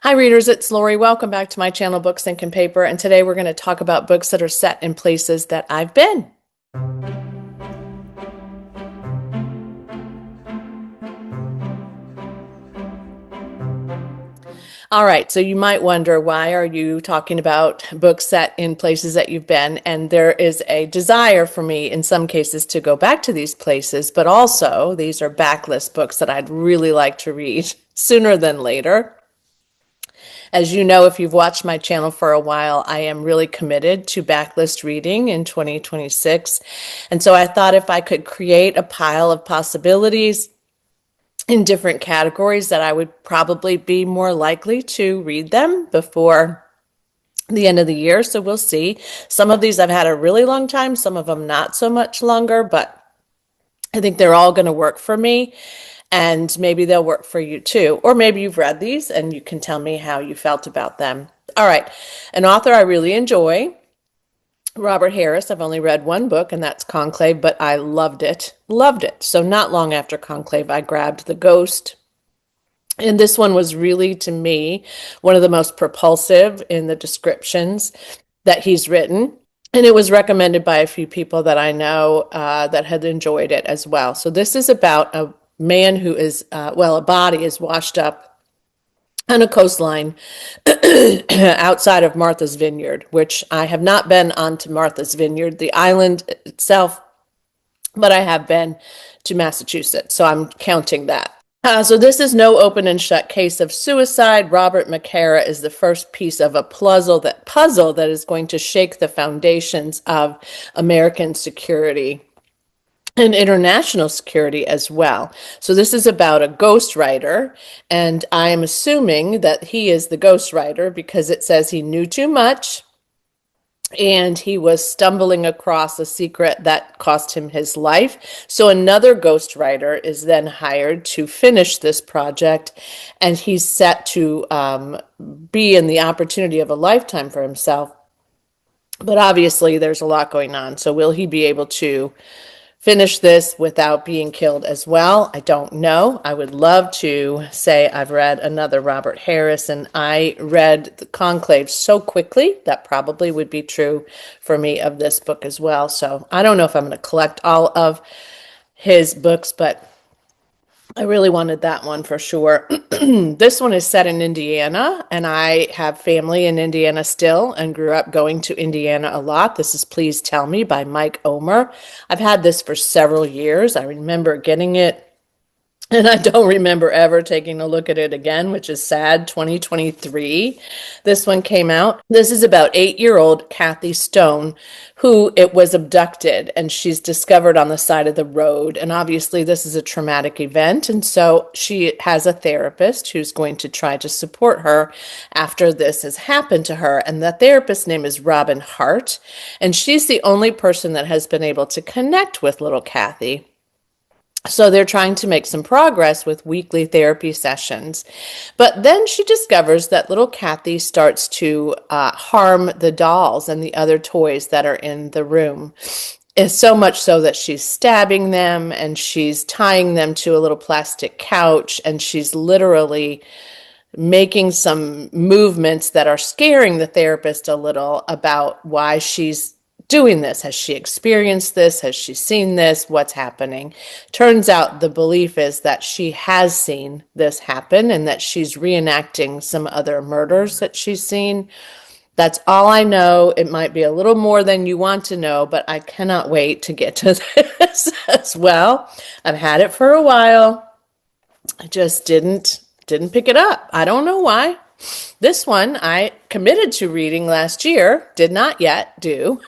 Hi readers, it's Lori. Welcome back to my channel, Books, Ink, and Paper, and today we're going to talk about books that are set in places that I've been. All right, so you might wonder, why are you talking about books set in places that you've been? And there is a desire for me in some cases to go back to these places, but also these are backlist books that I'd really like to read sooner than later. As you know, if you've watched my channel for a while, I am really committed to backlist reading in 2026. And so I thought if I could create a pile of possibilities in different categories, that I would probably be more likely to read them before the end of the year. So we'll see. Some of these I've had a really long time, some of them not so much longer, but I think they're all going to work for me. And maybe they'll work for you too. Or maybe you've read these and you can tell me how you felt about them. All right. An author I really enjoy, Robert Harris. I've only read one book, and that's Conclave, but I loved it. Loved it. So not long after Conclave, I grabbed The Ghost. And this one was really, to me, one of the most propulsive in the descriptions that he's written. And it was recommended by a few people that I know that had enjoyed it as well. So this is about a man who is, a body is washed up on a coastline outside of Martha's Vineyard, which I have not been onto Martha's Vineyard, the island itself, but I have been to Massachusetts. So I'm counting that. So this is no open and shut case of suicide. Robert McKenzie is the first piece of a puzzle that is going to shake the foundations of American security and international security as well. So this is about a ghostwriter, and I am assuming that he is the ghostwriter because it says he knew too much and he was stumbling across a secret that cost him his life. So another ghostwriter is then hired to finish this project, and he's set to be in the opportunity of a lifetime for himself. But obviously there's a lot going on. So will he be able to finish this without being killed as well? I don't know. I would love to say I've read another Robert Harris, and I read The Conclave so quickly that probably would be true for me of this book as well. So I don't know if I'm going to collect all of his books, but I really wanted that one for sure. This one is set in Indiana, and I have family in Indiana still and grew up going to Indiana a lot. This is Please Tell Me by Omer. I've had this for several years. I remember getting it, and I don't remember ever taking a look at it again, which is sad. 2023, this one came out. This is about 8-year-old Kathy Stone, who it was abducted, and she's discovered on the side of the road. And obviously this is a traumatic event. And so she has a therapist who's going to try to support her after this has happened to her. And the therapist's name is Robin Hart. And she's the only person that has been able to connect with little Kathy. So they're trying to make some progress with weekly therapy sessions. But then she discovers that little Kathy starts to harm the dolls and the other toys that are in the room. It's so much so that she's stabbing them, and she's tying them to a little plastic couch, and she's literally making some movements that are scaring the therapist a little about why she's doing this. Has she experienced this? Has she seen this? What's happening? Turns out the belief is that she has seen this happen and that she's reenacting some other murders that she's seen. That's all I know. It might be a little more than you want to know, but I cannot wait to get to this as well. I've had it for a while. I just didn't pick it up. I don't know why. This one I committed to reading last year, did not yet do,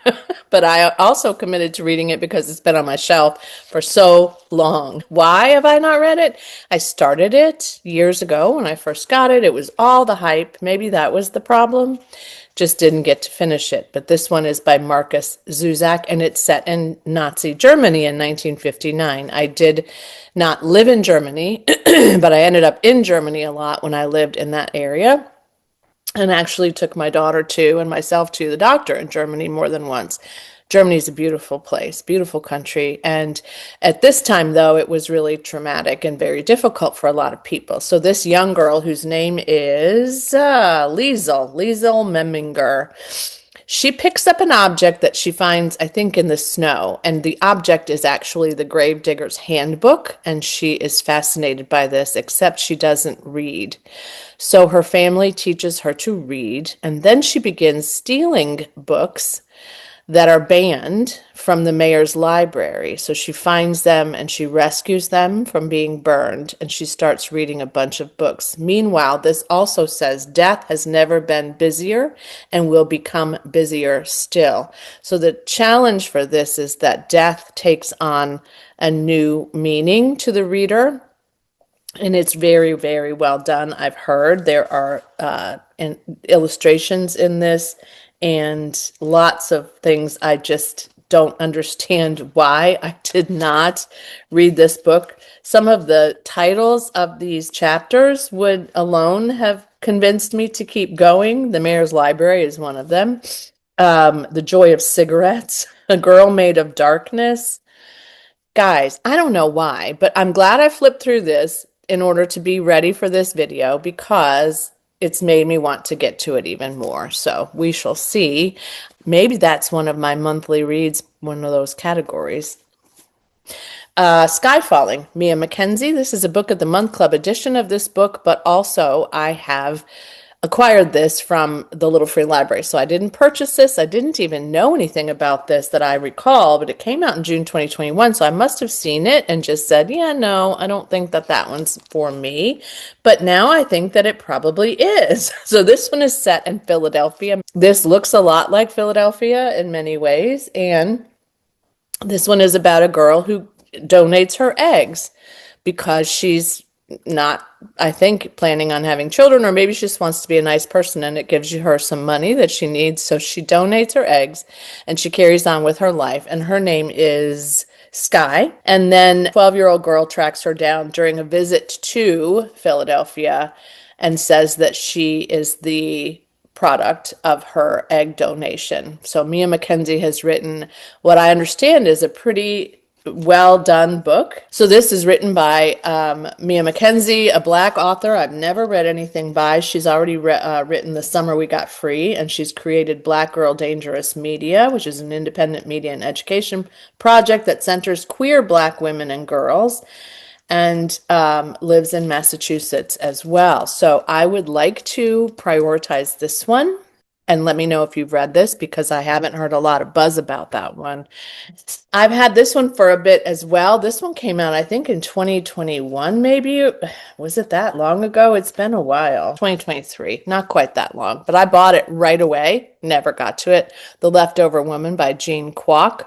but I also committed to reading it because it's been on my shelf for so long. Why have I not read it? I started it years ago when I first got it. It was all the hype. Maybe that was the problem. Just didn't get to finish it. But this one is by Markus Zusak, and it's set in Nazi Germany in 1959. I did not live in Germany, but I ended up in Germany a lot when I lived in that area, and actually took my daughter to and myself to the doctor in Germany more than once Germany's a beautiful place, beautiful country. And at this time, though, it was really traumatic and very difficult for a lot of people. So this young girl, whose name is Liesel Memminger, she picks up an object that she finds, I think, in the snow. And the object is actually the Gravedigger's Handbook. And she is fascinated by this, except she doesn't read. So her family teaches her to read. And then she begins stealing books that are banned from the mayor's library. So she finds them and she rescues them from being burned, and she starts reading a bunch of books. Meanwhile, this also says death has never been busier and will become busier still. So the challenge for this is that death takes on a new meaning to the reader. And it's very, very well done. I've heard there are illustrations in this and lots of things. I just don't understand why I did not read this book. Some of the titles of these chapters would alone have convinced me to keep going. The Mayor's Library is one of them. The Joy of Cigarettes, A Girl Made of Darkness. Guys, I don't know why, but I'm glad I flipped through this in order to be ready for this video, because it's made me want to get to it even more. So we shall see. Maybe that's one of my monthly reads, one of those categories. Skye Falling, Mia McKenzie. This is a Book of the Month Club edition of this book, but also I have acquired this from the Little Free Library. So I didn't purchase this. I didn't even know anything about this that I recall, but it came out in June 2021. So I must have seen it and just said, yeah, no, I don't think that that one's for me. But now I think that it probably is. So this one is set in Philadelphia. This looks a lot like Philadelphia in many ways. And this one is about a girl who donates her eggs because she's not, I think, planning on having children, or maybe she just wants to be a nice person, and it gives her some money that she needs. So she donates her eggs and she carries on with her life. And her name is Skye. And then a 12-year-old girl tracks her down during a visit to Philadelphia and says that she is the product of her egg donation. So Mia McKenzie has written what I understand is a pretty well done book. So this is written by Mia McKenzie, a Black author I've never read anything by. She's already written The Summer We Got Free, and she's created Black Girl Dangerous Media, which is an independent media and education project that centers queer Black women and girls, and lives in Massachusetts as well. So I would like to prioritize this one. And let me know if you've read this, because I haven't heard a lot of buzz about that one. I've had this one for a bit as well. This one came out, I think, in 2021, maybe. Was it that long ago? It's been a while. 2023, not quite that long. But I bought it right away, never got to it. The Leftover Woman by Kwok.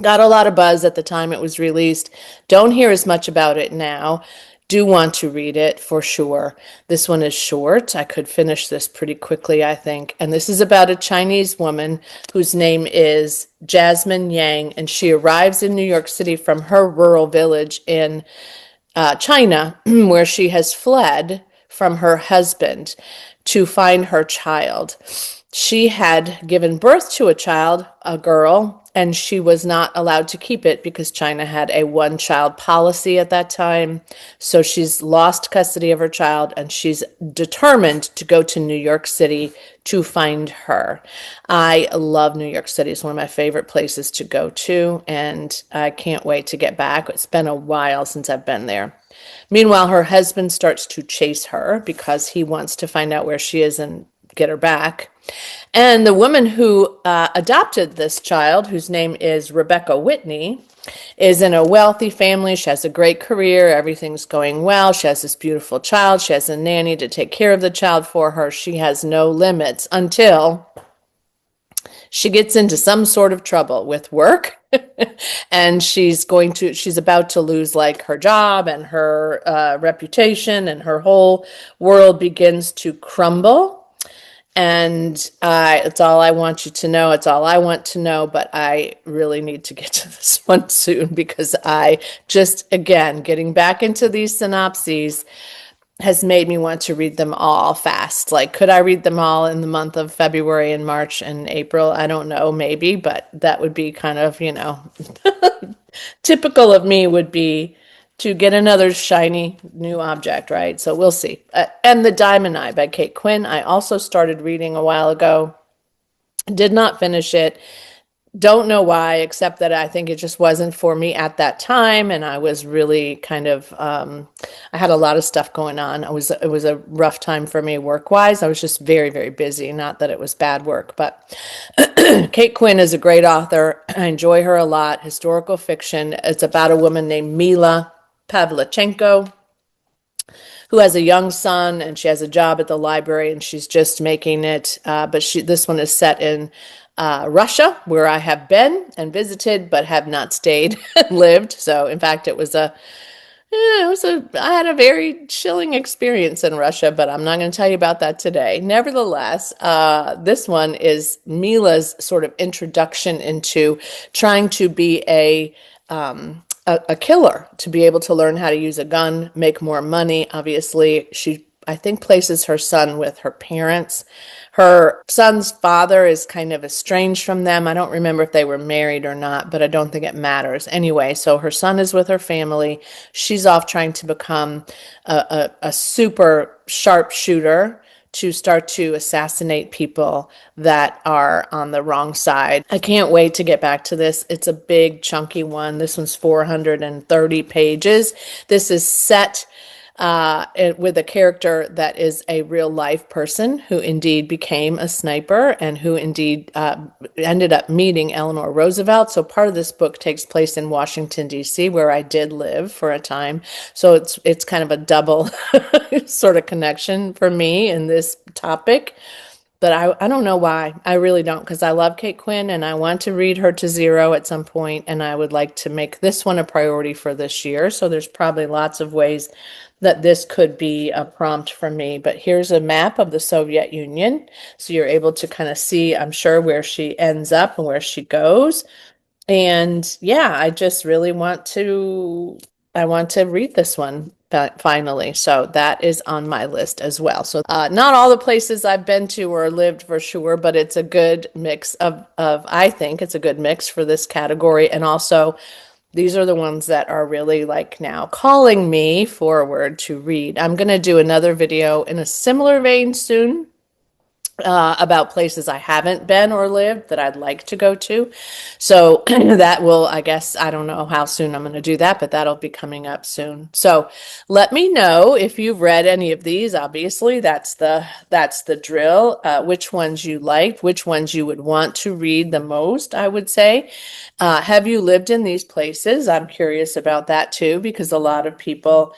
Got a lot of buzz at the time it was released. Don't hear as much about it now. Do want to read it for sure. This one is short. I could finish this pretty quickly, I think. And this is about a Chinese woman whose name is Jasmine Yang, and she arrives in New York City from her rural village in China, where she has fled from her husband to find her child. She had given birth to a child, a girl, and she was not allowed to keep it because China had a one-child policy at that time. So she's lost custody of her child, and she's determined to go to New York City to find her. I love New York City. It's one of my favorite places to go to, and I can't wait to get back. It's been a while since I've been there. Meanwhile, her husband starts to chase her because he wants to find out where she is and get her back. And the woman who adopted this child, whose name is Rebecca Whitney, is in a wealthy family. She has a great career. Everything's going well. She has this beautiful child. She has a nanny to take care of the child for her. She has no limits until she gets into some sort of trouble with work. And she's about to lose like her job and her reputation, and her whole world begins to crumble. And it's all I want you to know. It's all I want to know, but I really need to get to this one soon, because I just, again, getting back into these synopses, has made me want to read them all fast. Like, could I read them all in the month of February and March and April? I don't know, maybe, but that would be kind of, typical of me would be to get another shiny new object, right? So we'll see. And The Diamond Eye by Kate Quinn, I also started reading a while ago. Did not finish it. Don't know why, except that I think it just wasn't for me at that time, and I was really kind of I had a lot of stuff going on. It was a rough time for me work-wise. I was just very, very busy. Not that it was bad work, but Kate Quinn is a great author. I enjoy her a lot. Historical fiction. It's about a woman named Mila Pavlichenko who has a young son, and she has a job at the library, and she's just making it. But this one is set in Russia, where I have been and visited, but have not stayed and lived. So, in fact, I had a very chilling experience in Russia, but I'm not going to tell you about that today. Nevertheless, this one is Mila's sort of introduction into trying to be a killer, to be able to learn how to use a gun, make more money. Obviously, she, I think, places her son with her parents. Her son's father is kind of estranged from them. I don't remember if they were married or not, but I don't think it matters. Anyway, so her son is with her family. She's off trying to become a super sharpshooter to start to assassinate people that are on the wrong side. I can't wait to get back to this. It's a big, chunky one. This one's 430 pages. This is set with a character that is a real life person who indeed became a sniper and who indeed ended up meeting Eleanor Roosevelt. So part of this book takes place in Washington, D.C., where I did live for a time. So it's kind of a double sort of connection for me in this topic. But I don't know why. I really don't, because I love Kate Quinn and I want to read her to zero at some point, and I would like to make this one a priority for this year. So there's probably lots of ways that this could be a prompt for me. But here's a map of the Soviet Union. So you're able to kind of see, I'm sure, where she ends up and where she goes. And yeah, I just really I want to read this one finally. So that is on my list as well. So not all the places I've been to or lived for sure, but it's a good mix I think it's a good mix for this category. And also these are the ones that are really like now calling me forward to read. I'm going to do another video in a similar vein soon about places I haven't been or lived that I'd like to go to. So that will, I guess, I don't know how soon I'm going to do that, but that'll be coming up soon. So let me know if you've read any of these. Obviously, that's the drill. Which ones you liked, which ones you would want to read the most, I would say. Have you lived in these places? I'm curious about that too, because a lot of people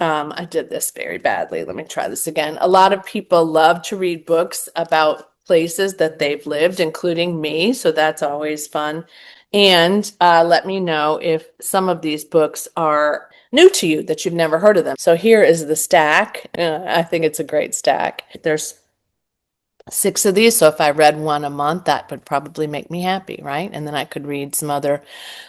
I did this very badly. Let me try this again. A lot of people love to read books about places that they've lived, including me. So that's always fun. And let me know if some of these books are new to you, that you've never heard of them. So here is the stack. I think it's a great stack. There's 6 of these. So if I read one a month, that would probably make me happy, right? And then I could read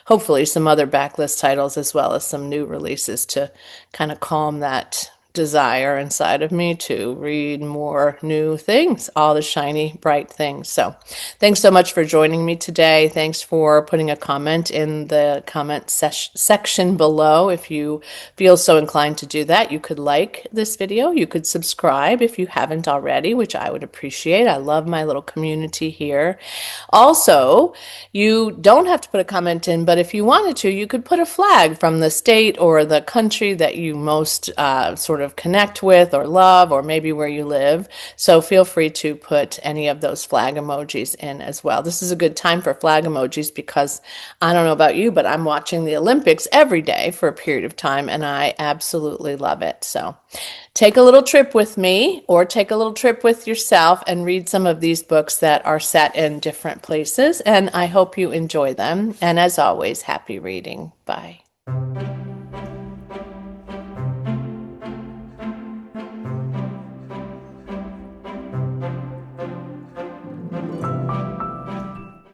hopefully some other backlist titles, as well as some new releases to kind of calm that desire inside of me to read more new things, all the shiny, bright things. So thanks so much for joining me today. Thanks for putting a comment in the comment section below. If you feel so inclined to do that, you could like this video. You could subscribe if you haven't already, which I would appreciate. I love my little community here. Also, you don't have to put a comment in, but if you wanted to, you could put a flag from the state or the country that you most sort of connect with or love, or maybe where you live. So feel free to put any of those flag emojis in as well. This is a good time for flag emojis because I don't know about you, but I'm watching the Olympics every day for a period of time, and I absolutely love it. So take a little trip with me, or take a little trip with yourself and read some of these books that are set in different places. And I hope you enjoy them. And as always, happy reading. Bye.